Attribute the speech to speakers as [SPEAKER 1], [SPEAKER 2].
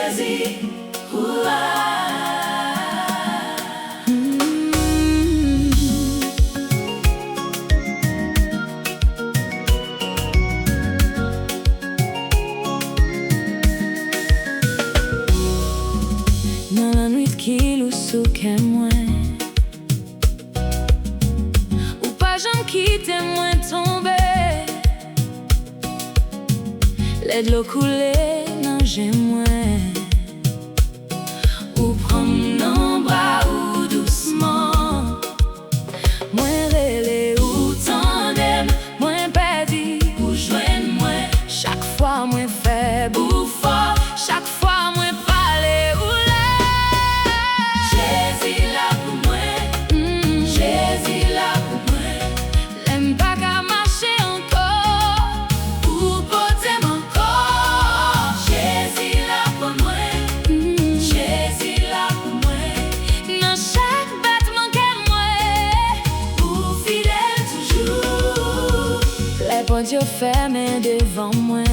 [SPEAKER 1] Jezi
[SPEAKER 2] Dans la nuit qui loue sous mwen ou pas j'en quitte moi tomber l'aide l'eau couler dans janm ou prendre nos bras ou doucement moi rele ou tande moi pèdi ou jwenn moi chaque fois moi fait bouffon chaque fois moi prale ou
[SPEAKER 1] Jezi La Pou Mwen Jezi La Pou Mwen
[SPEAKER 2] l'aime pas qu'à marcher encore
[SPEAKER 1] ou pote ankò Jezi La Pou Mwen Jezi La Pou Mwen
[SPEAKER 2] dans chaque battement que moi
[SPEAKER 1] ou fidèl toujou
[SPEAKER 2] les portes fèmen devan moi